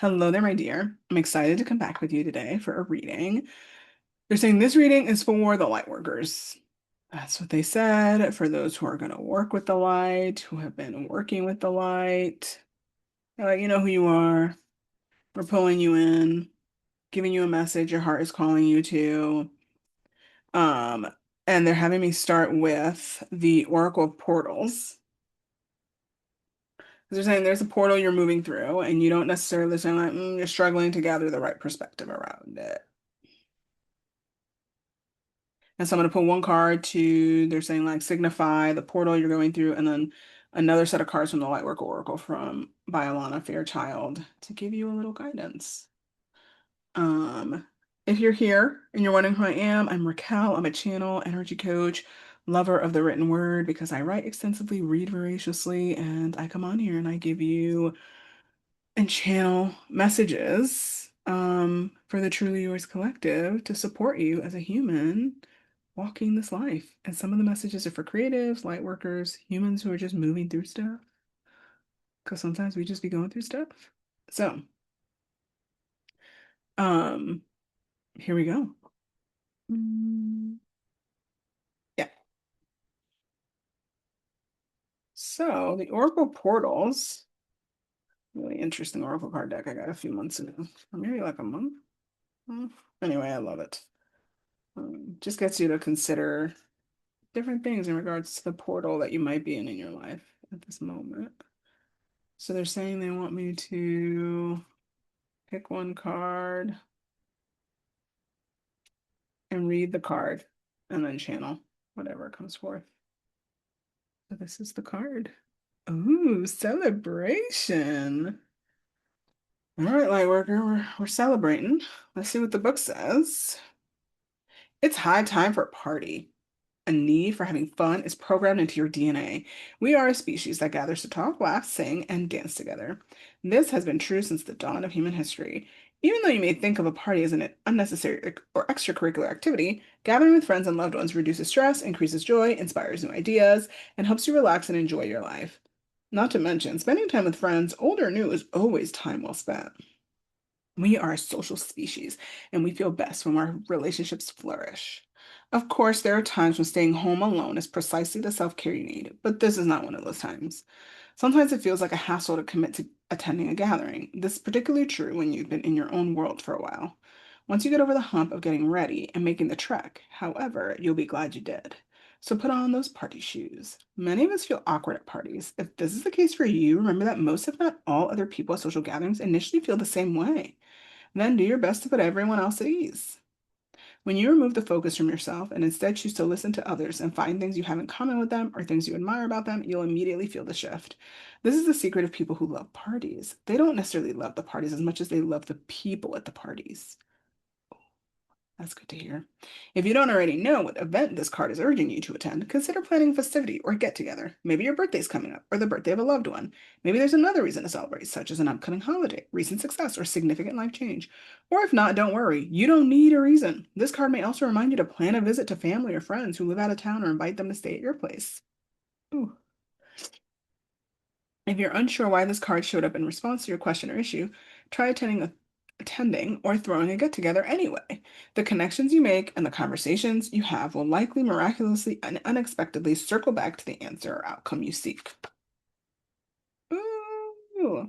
Hello there, my dear. I'm excited to come back with you today for a reading. They're saying this reading is for the light workers. That's what they said. For those who are going to work with the light, who have been working with the light. You know who you are. We're pulling you in, giving you a message your heart is calling you to. Um, and they're having me start with the Oracle of Portals. They're saying there's a portal you're moving through, and you don't necessarily sound like you're struggling to gather the right perspective around it. And so I'm going to pull one card to, they're saying like signify the portal you're going through, and then another set of cards from the Lightworker Oracle from by Alana Fairchild to give you a little guidance. Um, if you're here and you're wondering who I am, I'm Raquel. I'm a channel, energy coach, lover of the written word because I write extensively, read voraciously, and I come on here and I give you and channel messages for the Truly Yours Collective to support you as a human walking this life. And some of the messages are for creatives, light workers, humans who are just moving through stuff. Because sometimes we just be going through stuff. So, um, here we go. Yeah. So the Oracle Portals, really interesting Oracle card deck I got a few months ago, or maybe like a month. Hmm. Anyway, I love it. Just gets you to consider different things in regards to the portal that you might be in your life at this moment. So they're saying they want me to pick one card and read the card and then channel whatever comes forth. So this is the card. Ooh, celebration. All right, Lightworker, we're celebrating. Let's see what the book says. It's high time for a party. A need for having fun is programmed into your DNA. We are a species that gathers to talk, laugh, sing, and dance together. This has been true since the dawn of human history. Even though you may think of a party as an unnecessary or extracurricular activity, gathering with friends and loved ones reduces stress, increases joy, inspires new ideas, and helps you relax and enjoy your life. Not to mention, spending time with friends, old or new, is always time well spent. We are a social species, and we feel best when our relationships flourish. Of course, there are times when staying home alone is precisely the self-care you need, but this is not one of those times. Sometimes it feels like a hassle to commit to attending a gathering. This is particularly true when you've been in your own world for a while. Once you get over the hump of getting ready and making the trek, however, you'll be glad you did. So put on those party shoes. Many of us feel awkward at parties. If this is the case for you, remember that most, if not all, other people at social gatherings initially feel the same way. Then do your best to put everyone else at ease. When you remove the focus from yourself and instead choose to listen to others and find things you have in common with them or things you admire about them, you'll immediately feel the shift. This is the secret of people who love parties. They don't necessarily love the parties as much as they love the people at the parties. That's good to hear. If you don't already know what event this card is urging you to attend, consider planning a festivity or get together. Maybe your birthday's coming up, or the birthday of a loved one. Maybe there's another reason to celebrate, such as an upcoming holiday, recent success, or significant life change. Or if not, don't worry. You don't need a reason. This card may also remind you to plan a visit to family or friends who live out of town or invite them to stay at your place. Ooh. If you're unsure why this card showed up in response to your question or issue, try attending or throwing a get together anyway. The connections you make and the conversations you have will likely miraculously and unexpectedly circle back to the answer or outcome you seek. Ooh.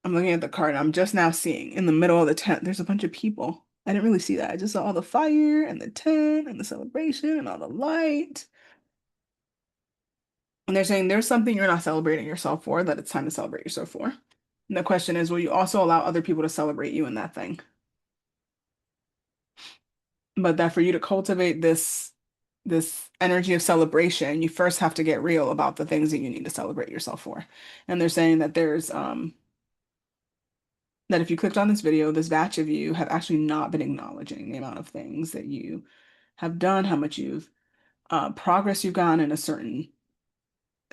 I'm looking at the card and I'm just now seeing in the middle of the tent, there's a bunch of people. I didn't really see that. I just saw all the fire and the tent and the celebration and all the light. And they're saying there's something you're not celebrating yourself for that it's time to celebrate yourself for. And the question is, will you also allow other people to celebrate you in that thing? But that for you to cultivate this energy of celebration, you first have to get real about the things that you need to celebrate yourself for. And they're saying that there's that if you clicked on this video, this batch of you have actually not been acknowledging the amount of things that you have done, how much you've progress you've gone in a certain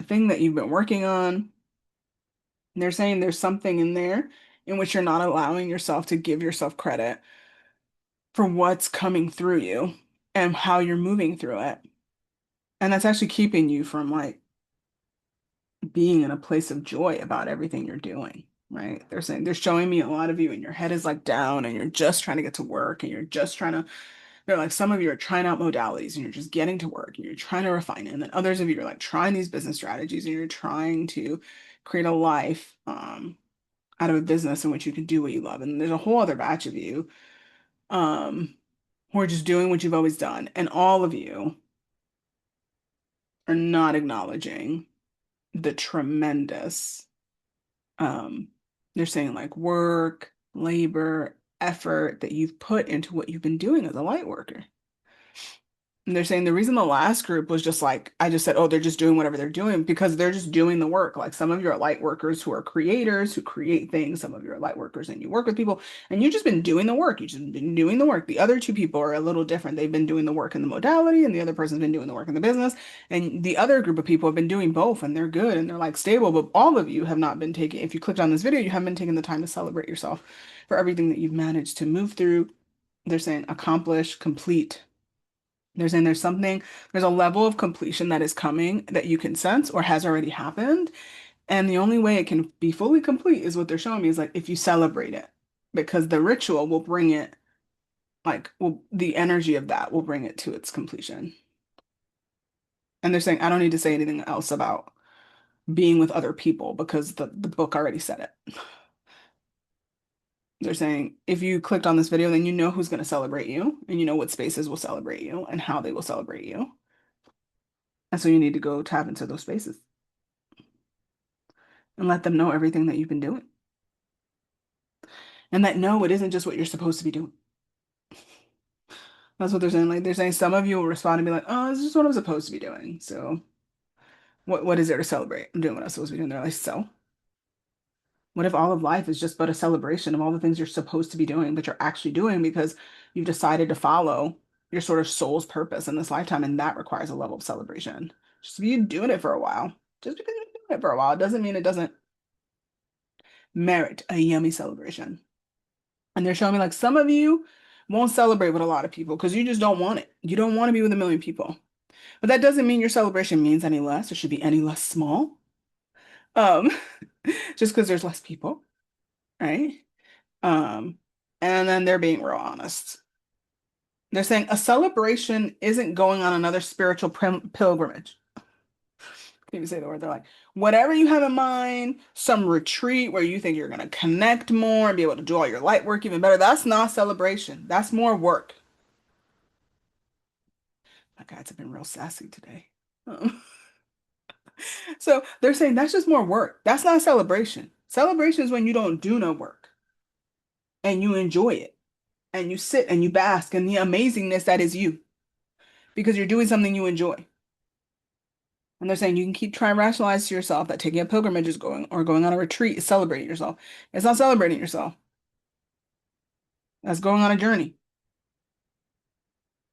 thing that you've been working on. And they're saying there's something in there in which you're not allowing yourself to give yourself credit for what's coming through you and how you're moving through it. And that's actually keeping you from like being in a place of joy about everything you're doing, right? They're saying they're showing me a lot of you and your head is like down and you're just trying to get to work and you're just trying to, they're like some of you are trying out modalities and you're just getting to work and you're trying to refine it. And then others of you are like trying these business strategies and you're trying to create a life out of a business in which you can do what you love. And there's a whole other batch of you um who are just doing what you've always done. And all of you are not acknowledging the tremendous um they're saying like work, labor, effort that you've put into what you've been doing as a light worker. And they're saying the reason the last group was just like, I just said, oh, they're just doing whatever they're doing because they're just doing the work. Like some of you are light workers who are creators who create things. Some of you are light workers and you work with people and you've just been doing the work. You've just been doing the work. The other two people are a little different. They've been doing the work in the modality and the other person's been doing the work in the business. And the other group of people have been doing both and they're good and they're like stable. But all of you have not been taking, if you clicked on this video, you haven't been taking the time to celebrate yourself for everything that you've managed to move through. They're saying accomplish, complete. They're saying there's a level of completion that is coming that you can sense or has already happened. And the only way it can be fully complete is what they're showing me is like if you celebrate it, because the ritual will bring it, like, will the energy of that will bring it to its completion. And they're saying, I don't need to say anything else about being with other people because the book already said it. They're saying if you clicked on this video, then you know who's going to celebrate you and you know what spaces will celebrate you and how they will celebrate you. And so you need to go tap into those spaces and let them know everything that you've been doing. And that no, it isn't just what you're supposed to be doing. That's what they're saying. Like they're saying some of you will respond and be like, oh, this is just what I'm supposed to be doing. So what is there to celebrate? I'm doing what I'm supposed to be doing. They're like, so what if all of life is just but a celebration of all the things you're supposed to be doing, but you're actually doing because you've decided to follow your sort of soul's purpose in this lifetime, and that requires a level of celebration. Just be doing it for a while. Just because you're doing it for a while doesn't mean it doesn't merit a yummy celebration. And they're showing me like some of you won't celebrate with a lot of people because you just don't want it. You don't want to be with a million people. But that doesn't mean your celebration means any less or should be any less small. Um, just because there's less people, right? Um, and then they're being real honest. They're saying a celebration isn't going on another spiritual pilgrimage. Can't even say the word. They're like, whatever you have in mind, some retreat where you think you're going to connect more and be able to do all your light work even better. That's not celebration. That's more work. My guys have been real sassy today. Um, so they're saying that's just more work. That's not a celebration. Celebration is when you don't do no work and you enjoy it and you sit and you bask in the amazingness that is you because you're doing something you enjoy. And they're saying you can keep trying to rationalize to yourself that taking a pilgrimage is going or going on a retreat is celebrating yourself. It's not celebrating yourself. That's going on a journey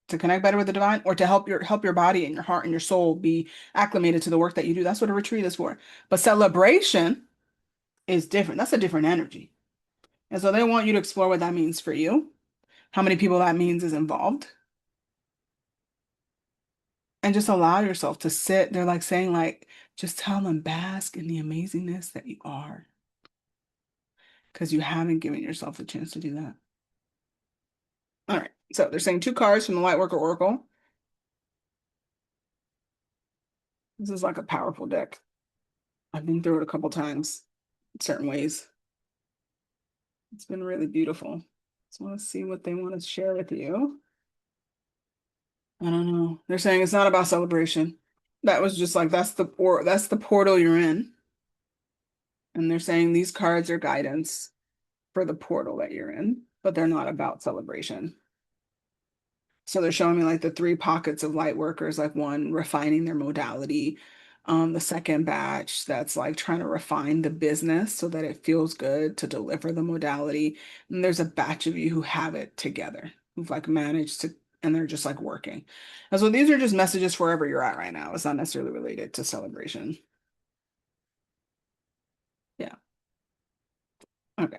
to connect better with the divine or to help your body and your heart and your soul be acclimated to the work that you do. That's what a retreat is for. But celebration is different. That's a different energy. And so they want you to explore what that means for you, how many people that means is involved, and just allow yourself to sit. They're like saying, like, just tell them bask in the amazingness that you are, because you haven't given yourself the chance to do that. All right. So they're saying two cards from the Lightworker Oracle. This is like a powerful deck. I've been through it a couple times in certain ways. It's been really beautiful. Just want to see what they want to share with you. I don't know. They're saying it's not about celebration. That was just like that's the portal you're in. And they're saying these cards are guidance for the portal that you're in, but they're not about celebration. So they're showing me like the three pockets of light workers, like one refining their modality. The second batch that's like trying to refine the business so that it feels good to deliver the modality. And there's a batch of you who have it together, who've like managed to, and they're just like working. And so these are just messages for wherever you're at right now. It's not necessarily related to celebration. Yeah. Okay.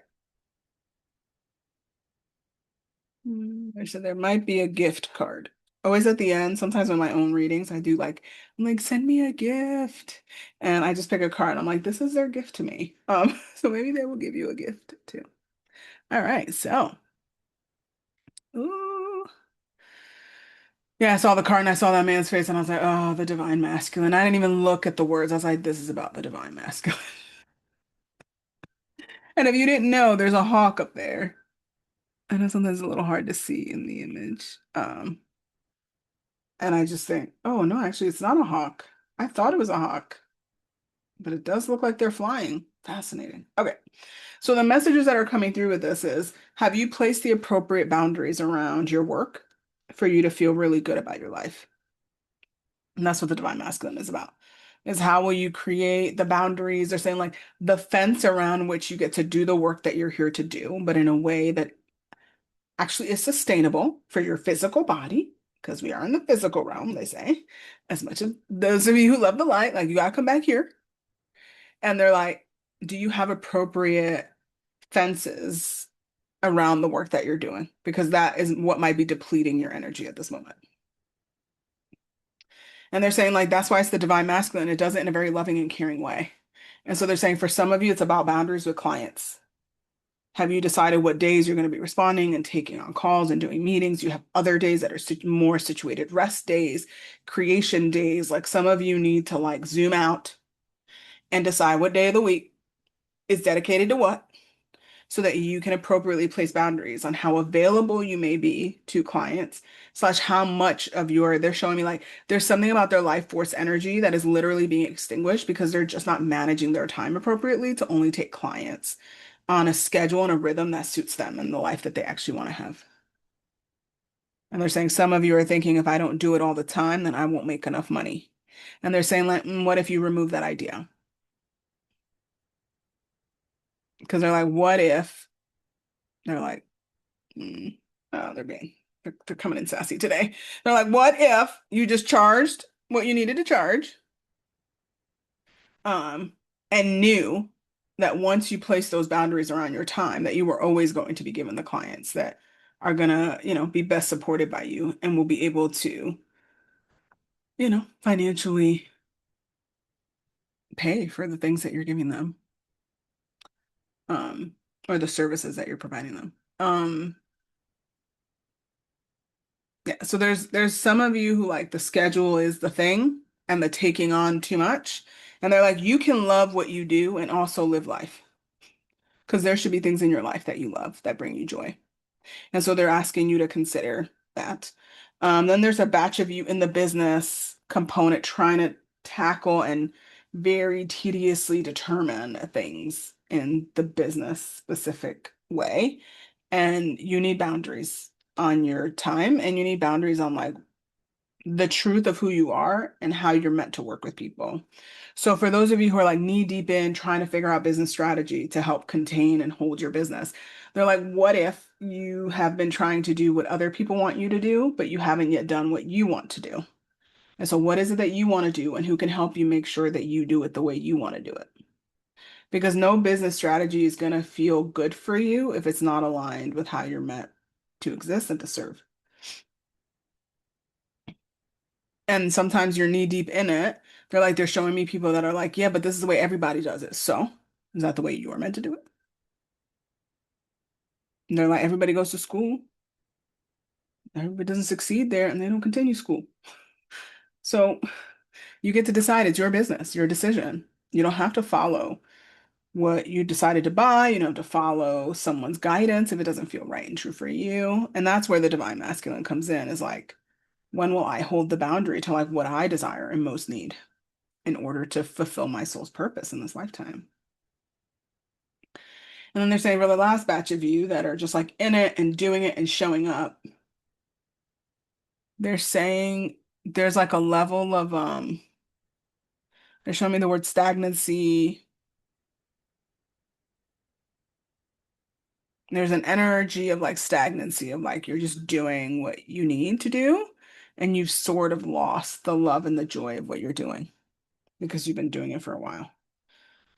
So there might be a gift card. Always at the end, sometimes in my own readings, I do like, I'm like, send me a gift. And I just pick a card. I'm like, this is their gift to me. So maybe they will give you a gift too. All right, so ooh. Yeah, I saw the card and I saw that man's face and I was like, oh, the divine masculine. I didn't even look at the words. I was like, this is about the divine masculine. And if you didn't know, there's a hawk up there. I know sometimes it's a little hard to see in the image. And I just think, oh no, actually it's not a hawk. I thought it was a hawk, but it does look like they're flying. Fascinating. Okay. So the messages that are coming through with this is, have you placed the appropriate boundaries around your work for you to feel really good about your life? And that's what the divine masculine is about. Is how will you create the boundaries? They're saying like the fence around which you get to do the work that you're here to do, but in a way that actually is sustainable for your physical body, because we are in the physical realm, they say. As much as those of you who love the light, like you gotta come back here. And they're like, do you have appropriate fences around the work that you're doing? Because that is what might be depleting your energy at this moment. And they're saying, like, that's why it's the divine masculine. It does it in a very loving and caring way. And so they're saying for some of you, it's about boundaries with clients. Have you decided what days you're going to be responding and taking on calls and doing meetings? You have other days that are more situated rest days, creation days. Like some of you need to like zoom out and decide what day of the week is dedicated to what, so that you can appropriately place boundaries on how available you may be to clients, slash how much of your, they're showing me like there's something about their life force energy that is literally being extinguished because they're just not managing their time appropriately to only take clients on a schedule and a rhythm that suits them and the life that they actually want to have. And they're saying some of you are thinking if I don't do it all the time, then I won't make enough money. And they're saying like, what if you remove that idea? Because they're like, what if they're like, Mm. Oh, they're coming in sassy today. They're like, what if you just charged what you needed to charge, um, and knew that once you place those boundaries around your time, that you were always going to be given the clients that are gonna, be best supported by you and will be able to, financially pay for the things that you're giving them, um, or the services that you're providing them. Yeah, so there's some of you who like the schedule is the thing and the taking on too much. And they're like, you can love what you do and also live life. Because there should be things in your life that you love that bring you joy. And so they're asking you to consider that. Then there's a batch of you in the business component trying to tackle and very tediously determine things in the business specific way. And you need boundaries on your time and you need boundaries on like the truth of who you are and how you're meant to work with people. So for those of you who are like knee deep in trying to figure out business strategy to help contain and hold your business, they're like, what if you have been trying to do what other people want you to do, but you haven't yet done what you want to do? And so what is it that you want to do and who can help you make sure that you do it the way you want to do it? Because no business strategy is going to feel good for you if it's not aligned with how you're meant to exist and to serve. And sometimes you're knee deep in it. They're showing me people that are like, yeah, but this is the way everybody does it. So is that the way you are meant to do it? And they're like, everybody goes to school. Everybody doesn't succeed there and they don't continue school. So you get to decide. It's your business, your decision. You don't have to follow what you decided to buy. You don't have to follow someone's guidance if it doesn't feel right and true for you. And that's where the divine masculine comes in, is like, when will I hold the boundary to like what I desire and most need in order to fulfill my soul's purpose in this lifetime? And then they're saying for the last batch of you that are just like in it and doing it and showing up, they're saying there's like a level of they're showing me the word stagnancy. There's an energy of like stagnancy of like you're just doing what you need to do and you've sort of lost the love and the joy of what you're doing because you've been doing it for a while.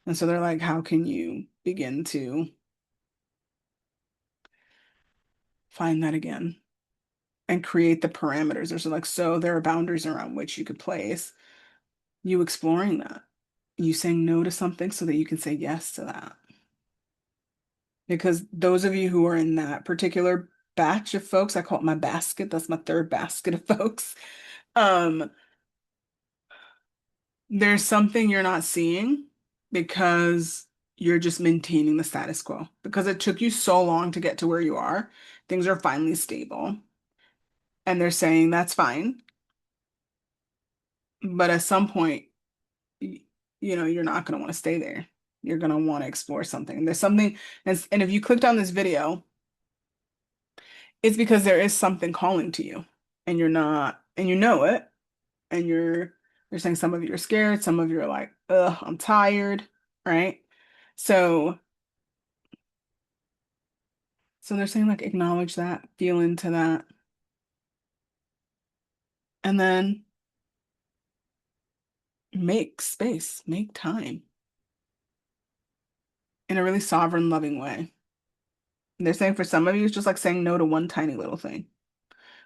And so they're like, how can you begin to find that again? and create the parameters. There's like, so there are boundaries around which you could place. You exploring that. You saying no to something so that you can say yes to that. Because those of you who are in that particular batch of folks, I call it my basket. That's my third basket of folks. Um, there's something you're not seeing because you're just maintaining the status quo. Because it took you so long to get to where you are. Things are finally stable. And they're saying that's fine. But at some point, y- you're not going to want to stay there. You're going to want to explore something. There's something, and if you clicked on this video, it's because there is something calling to you, and you're not, and you know it, and you're saying some of you are scared, some of you are like, ugh, I'm tired, right? So, so they're saying like acknowledge that, feel into that, and then make space, make time in a really sovereign, loving way. And they're saying for some of you, it's just like saying no to one tiny little thing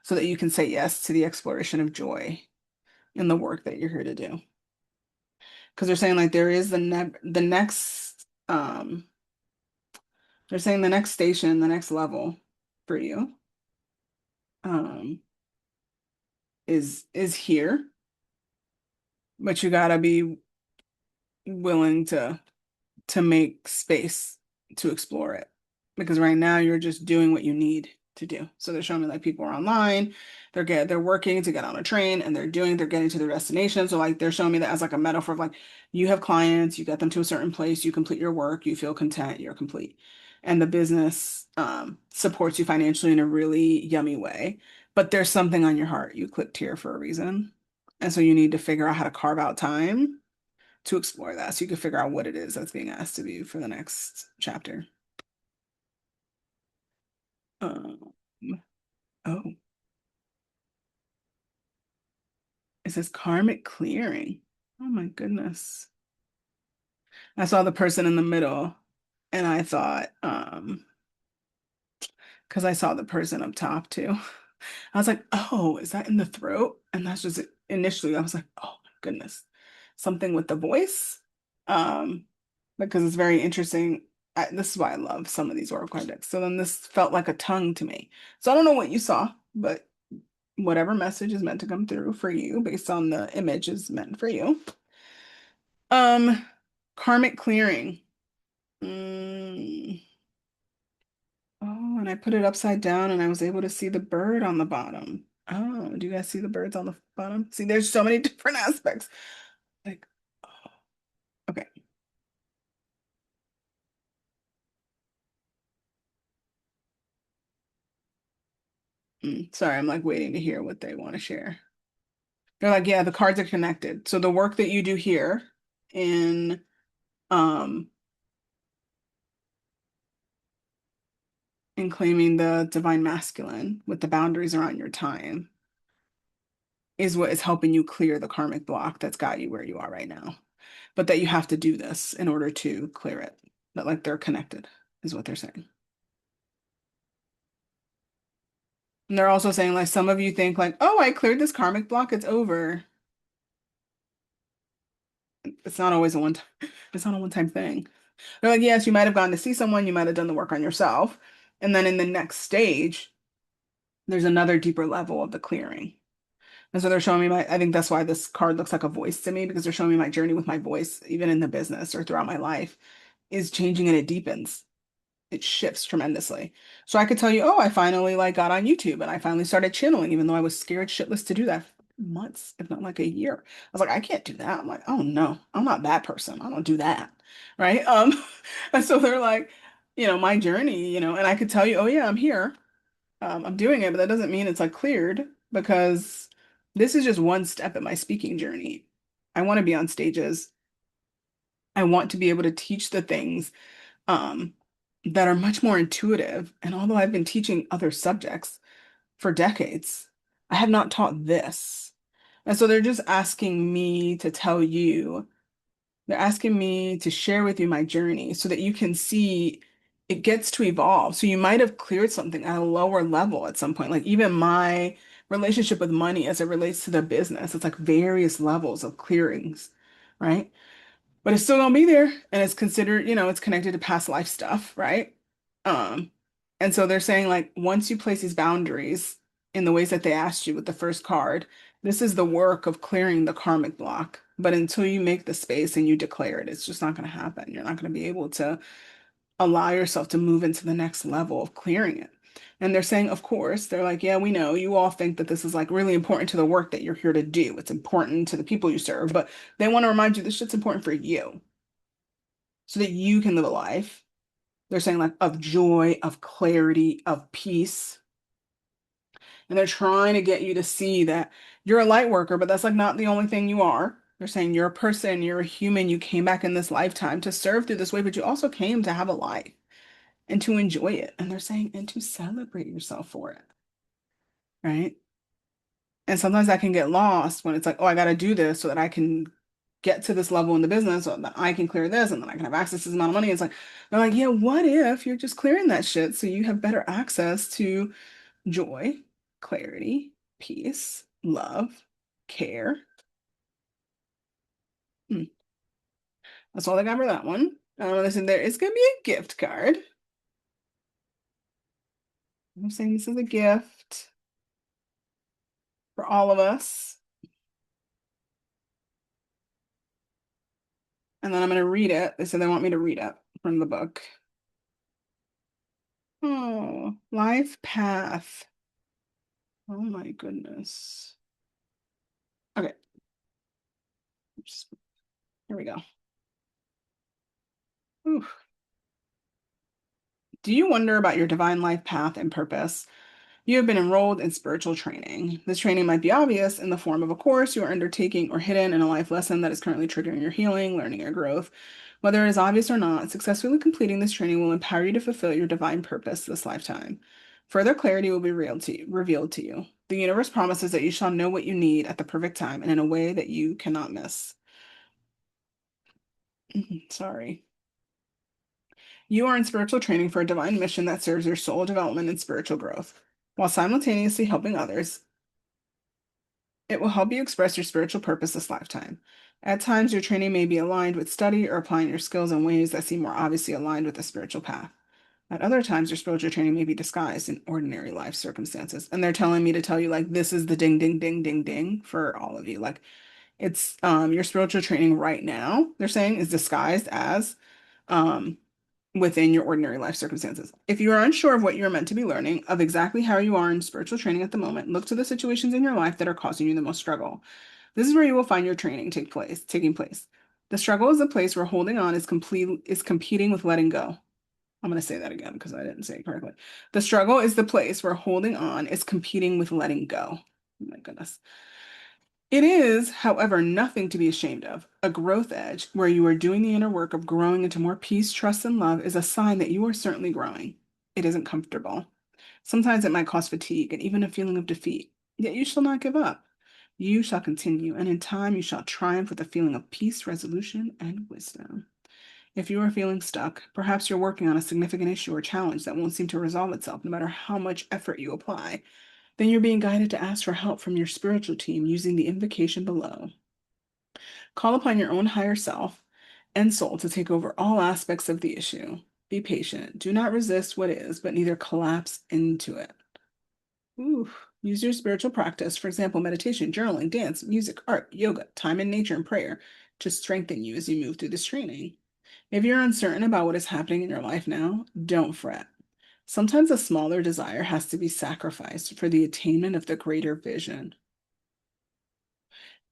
so that you can say yes to the exploration of joy in the work that you're here to do. Because they're saying like there is the next they're saying the next station, the next level for you um is here, but you gotta be willing to make space to explore it. Because right now you're just doing what you need to do. So they're showing me like people are online, they're working to get on a train and they're getting to their destination. So like they're showing me that as like a metaphor of like you have clients, you get them to a certain place, you complete your work, you feel content, you're complete. And the business supports you financially in a really yummy way. But there's something on your heart. You clicked here for a reason. And so you need to figure out how to carve out time to explore that so you can figure out what it is that's being asked of you for the next chapter. Um, oh, it says karmic clearing. Oh my goodness. I saw the person in the middle and I thought, because I saw the person up top too. I was like, oh, is that in the throat? And that's just initially, I was like, oh my goodness, something with the voice. Um, because it's very interesting. This is why I love some of these oracle card decks. So then this felt like a tongue to me. So I don't know what you saw, but whatever message is meant to come through for you based on the image is meant for you. Um, karmic clearing. Mm. Oh, and I put it upside down and I was able to see the bird on the bottom. Oh, do you guys see the birds on the bottom? See, there's so many different aspects. Like, oh, okay. Sorry, I'm like waiting to hear what they want to share. They're like, yeah, the cards are connected. So the work that you do here in um in claiming the divine masculine with the boundaries around your time is what is helping you clear the karmic block that's got you where you are right now. But that you have to do this in order to clear it. That like they're connected is what they're saying. And they're also saying like some of you think like, oh, I cleared this karmic block, it's over. It's not always a one time, it's not a one-time thing. They're like, yes, you might have gone to see someone, you might have done the work on yourself. And then in the next stage, there's another deeper level of the clearing. And so they're showing me I think that's why this card looks like a voice to me, because they're showing me my journey with my voice, even in the business or throughout my life, is changing and it deepens. It shifts tremendously. So I could tell you, oh, I finally like got on YouTube and I finally started channeling, even though I was scared shitless to do that for months, if not like a year. I was like, I can't do that. I'm like, oh no, I'm not that person. I don't do that. Right. And so they're like, my journey, and I could tell you, oh yeah, I'm here. I'm doing it, but that doesn't mean it's like cleared because this is just one step in my speaking journey. I want to be on stages. I want to be able to teach the things um, that are much more intuitive. And although I've been teaching other subjects for decades, I have not taught this. And so they're just asking me to tell you, they're asking me to share with you my journey so that you can see it gets to evolve. So you might have cleared something at a lower level at some point. Like even my relationship with money as it relates to the business, it's like various levels of clearings, right? But it's still gonna be there and it's considered, it's connected to past life stuff, right? Um, and so they're saying like once you place these boundaries in the ways that they asked you with the first card, this is the work of clearing the karmic block. But until you make the space and you declare it, it's just not gonna happen. You're not gonna be able to allow yourself to move into the next level of clearing it. And they're saying, of course, they're like, yeah, we know you all think that this is like really important to the work that you're here to do. It's important to the people you serve, but they want to remind you this shit's important for you so that you can live a life. They're saying like of joy, of clarity, of peace. And they're trying to get you to see that you're a light worker, but that's like not the only thing you are. They're saying you're a person, you're a human, you came back in this lifetime to serve through this way, but you also came to have a life and to enjoy it. And they're saying, and to celebrate yourself for it, right? And sometimes that can get lost when it's like, oh, I got to do this so that I can get to this level in the business so that I can clear this and then I can have access to this amount of money. It's like, they're like, yeah, what if you're just clearing that shit so you have better access to joy, clarity, peace, love, care? Hmm. That's all I got for that one. Listen, there is going to be a gift card. I'm saying this is a gift for all of us. And then I'm going to read it. They said they want me to read it from the book. Oh, life path. Oh my goodness. Okay, here we go. Oof. Do you wonder about your divine life path and purpose? You have been enrolled in spiritual training. This training might be obvious in the form of a course you are undertaking or hidden in a life lesson that is currently triggering your healing, learning, or growth. Whether it is obvious or not, successfully completing this training will empower you to fulfill your divine purpose this lifetime. Further clarity will be revealed to you. The universe promises that you shall know what you need at the perfect time and in a way that you cannot miss. Sorry. You are in spiritual training for a divine mission that serves your soul development and spiritual growth. While simultaneously helping others, it will help you express your spiritual purpose this lifetime. At times, your training may be aligned with study or applying your skills in ways that seem more obviously aligned with the spiritual path. At other times, your spiritual training may be disguised in ordinary life circumstances. And they're telling me to tell you, like, this is the ding, ding, ding, ding, ding for all of you. Like, it's your spiritual training right now, they're saying, is disguised as um within your ordinary life circumstances. If you are unsure of what you are meant to be learning, of exactly how you are in spiritual training at the moment, look to the situations in your life that are causing you the most struggle. This is where you will find your training taking place. The struggle is the place where holding on is competing with letting go. I'm going to say that again because I didn't say it correctly. The struggle is the place where holding on is competing with letting go. Oh my goodness. It is, however, nothing to be ashamed of. A growth edge, where you are doing the inner work of growing into more peace, trust, and love, is a sign that you are certainly growing. It isn't comfortable. Sometimes it might cause fatigue and even a feeling of defeat. Yet you shall not give up. You shall continue, and in time you shall triumph with a feeling of peace, resolution, and wisdom. If you are feeling stuck, perhaps you're working on a significant issue or challenge that won't seem to resolve itself no matter how much effort you apply, then you're being guided to ask for help from your spiritual team using the invocation below. Call upon your own higher self and soul to take over all aspects of the issue. Be patient. Do not resist what is, but neither collapse into it. Ooh. Use your spiritual practice, for example, meditation, journaling, dance, music, art, yoga, time in nature, and prayer, to strengthen you as you move through this training. If you're uncertain about what is happening in your life now, don't fret. Sometimes a smaller desire has to be sacrificed for the attainment of the greater vision.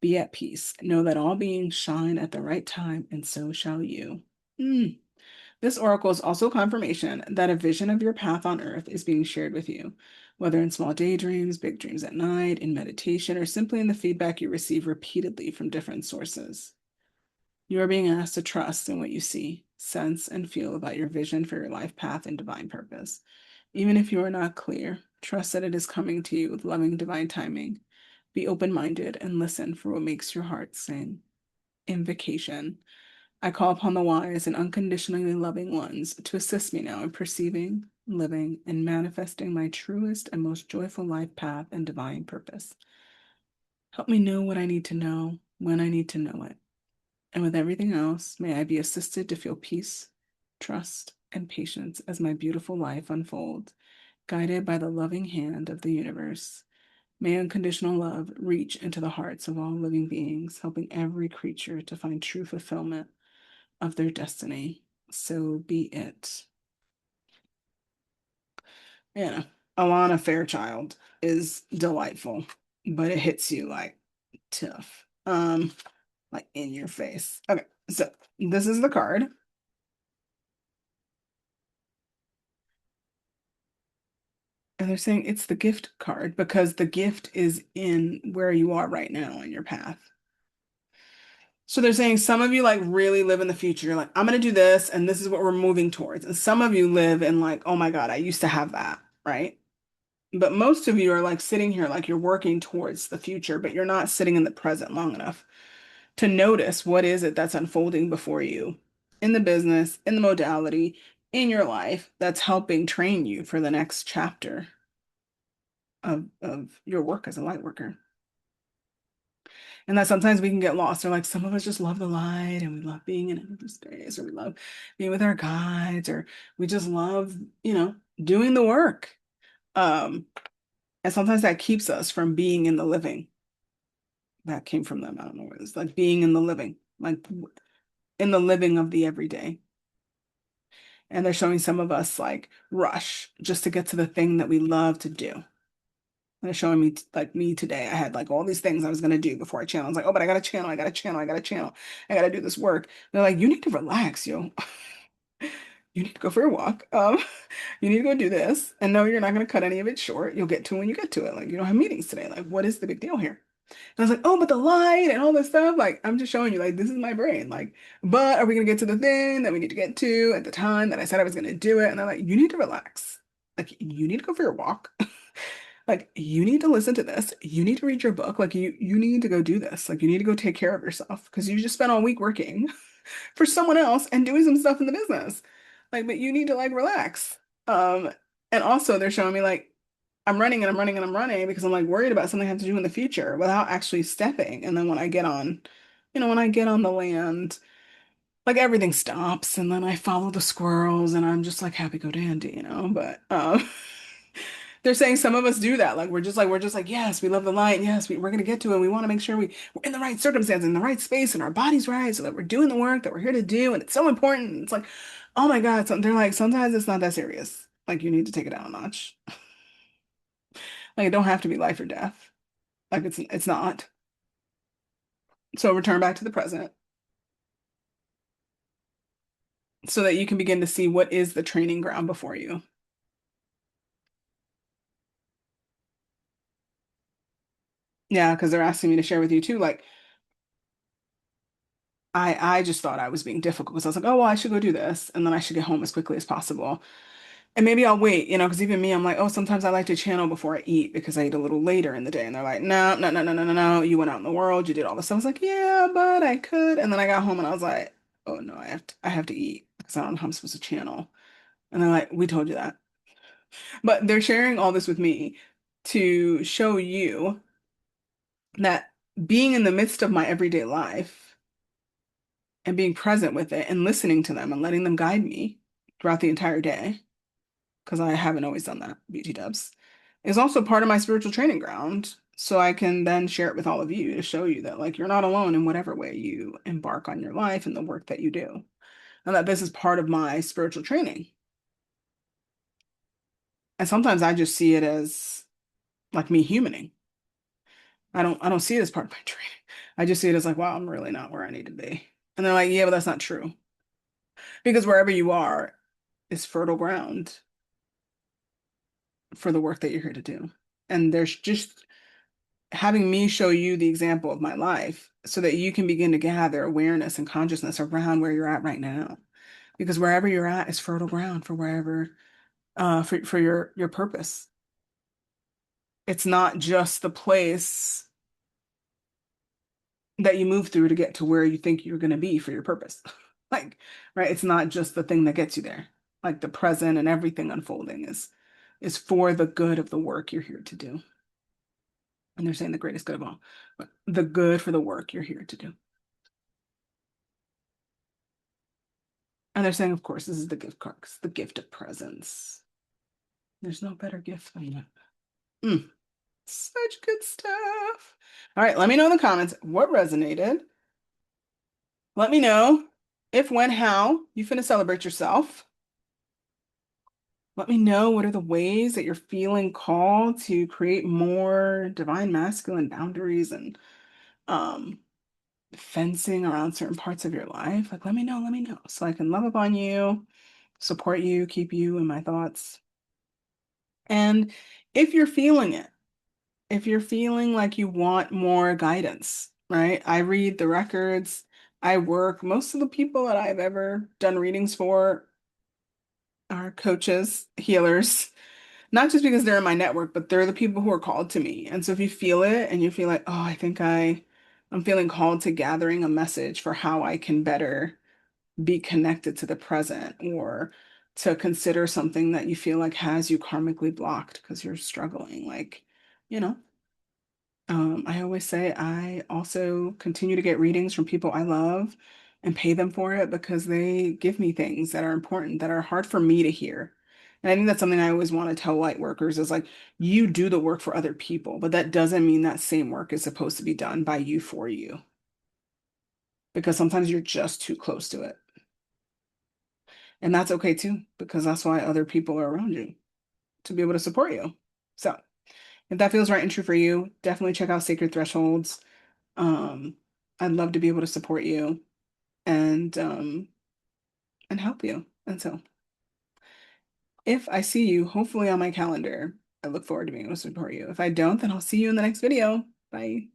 Be at peace. Know that all beings shine at the right time, and so shall you. Mm. This oracle is also confirmation that a vision of your path on earth is being shared with you, whether in small daydreams, big dreams at night, in meditation, or simply in the feedback you receive repeatedly from different sources. You are being asked to trust in what you see, sense, and feel about your vision for your life path and divine purpose. Even if you are not clear, trust that it is coming to you with loving divine timing. Be open minded and listen for what makes your heart sing. Invocation. I call upon the wise and unconditionally loving ones to assist me now in perceiving, living, and manifesting my truest and most joyful life path and divine purpose. Help me know what I need to know when I need to know it. And with everything else, may I be assisted to feel peace, trust, and patience as my beautiful life unfolds, guided by the loving hand of the universe. May unconditional love reach into the hearts of all living beings, helping every creature to find true fulfillment of their destiny. So be it. Yeah, Alana Fairchild is delightful, but it hits you like tough. Like in your face. Okay, so this is the card. And they're saying it's the gift card because the gift is in where you are right now in your path. So they're saying some of you like really live in the future. You're like, I'm gonna do this, and this is what we're moving towards. And some of you live in like, oh my God, I used to have that, right? But most of you are like sitting here like you're working towards the future, but you're not sitting in the present long enough to notice what is it that's unfolding before you in the business, in the modality, in your life that's helping train you for the next chapter of your work as a light worker. And that sometimes we can get lost. Or like some of us just love the light and we love being in another space, or we love being with our guides, or we just love, doing the work. Um, and sometimes that keeps us from being in the living. That came from them. I don't know what it is. Like being in the living, like in the living of the everyday. And they're showing some of us like rush just to get to the thing that we love to do. They're showing me like me today. I had like all these things I was gonna do before I channel. I was like, oh, but I got to channel, I got to channel, I got to channel, I got to do this work. They're like, you need to relax, yo. You need to go for a walk. You need to go do this. And no, you're not gonna cut any of it short. You'll get to when you get to it. Like you don't have meetings today. Like, what is the big deal here? And I was like, oh, but the light and all this stuff. Like, I'm just showing you, like, this is my brain. Like, but are we gonna get to the thing that we need to get to at the time that I said I was gonna do it? And they're like, you need to relax. Like, you need to go for your walk. Like you need to listen to this. You need to read your book. Like you need to go do this. Like you need to go take care of yourself because you just spent all week working for someone else and doing some stuff in the business. Like, but you need to like relax. And also they're showing me like I'm running and I'm running and I'm running because I'm like worried about something I have to do in the future without actually stepping. And then when I get on, when I get on the land, like everything stops and then I follow the squirrels and I'm just like happy go dandy. But they're saying some of us do that. Like we're just like, yes, we love the light. Yes, we're gonna get to it. We want to make sure we're in the right circumstance, in the right space, and our body's right, so that we're doing the work that we're here to do. And it's so important. It's like, oh my God. So they're like, sometimes it's not that serious. Like you need to take it down a notch. Like it don't have to be life or death. Like it's not. So return back to the present so that you can begin to see what is the training ground before you. Yeah, because they're asking me to share with you too. Like I just thought I was being difficult because I was like, oh well, I should go do this, and then I should get home as quickly as possible. And maybe I'll wait, because even me, I'm like, oh, sometimes I like to channel before I eat because I eat a little later in the day. And they're like, no, no, no, no, no, no, no. You went out in the world, you did all this stuff. I was like, yeah, but I could. And then I got home and I was like, oh no, I have to eat because I don't know how I'm supposed to channel. And they're like, we told you that. But they're sharing all this with me to show you that being in the midst of my everyday life and being present with it and listening to them and letting them guide me throughout the entire day, because I haven't always done that, BT dubs, is also part of my spiritual training ground. So I can then share it with all of you to show you that like you're not alone in whatever way you embark on your life and the work that you do. And that this is part of my spiritual training. And sometimes I just see it as like me humaning. I don't see it as part of my training. I just see it as like, wow, I'm really not where I need to be. And they're like, yeah, but that's not true. Because wherever you are is fertile ground for the work that you're here to do. And there's just having me show you the example of my life so that you can begin to gather awareness and consciousness around where you're at right now. Because wherever you're at is fertile ground for wherever for your purpose. It's not just the place that you move through to get to where you think you're going to be for your purpose. Like, right, it's not just the thing that gets you there. Like the present and everything unfolding is for the good of the work you're here to do. And they're saying the greatest good of all, but the good for the work you're here to do. And they're saying, of course, this is the gift card, 'cause the gift of presence. There's no better gift than that. Mm, such good stuff. All right, let me know in the comments what resonated. Let me know if, when, how you finna celebrate yourself. Let me know what are the ways that you're feeling called to create more divine masculine boundaries and um fencing around certain parts of your life. Like, let me know so I can love upon you, support you, keep you in my thoughts. And if you're feeling it, if you're feeling like you want more guidance, right? I read the records, I work. Most of the people that I've ever done readings for are coaches, healers, not just because they're in my network, but they're the people who are called to me. And so if you feel it and you feel like, oh, I'm feeling called to gathering a message for how I can better be connected to the present, or to consider something that you feel like has you karmically blocked because you're struggling, like, you know, I always say I also continue to get readings from people I love and pay them for it because they give me things that are important, that are hard for me to hear. And I think that's something I always want to tell light workers is like, you do the work for other people, but that doesn't mean that same work is supposed to be done by you for you, because sometimes you're just too close to it. And that's okay too, because that's why other people are around you to be able to support you. So if that feels right and true for you, definitely check out Sacred Thresholds. Um, I'd love to be able to support you and help you. And so if I see you, hopefully on my calendar, I look forward to being able to support you. If I don't, then I'll see you in the next video. Bye.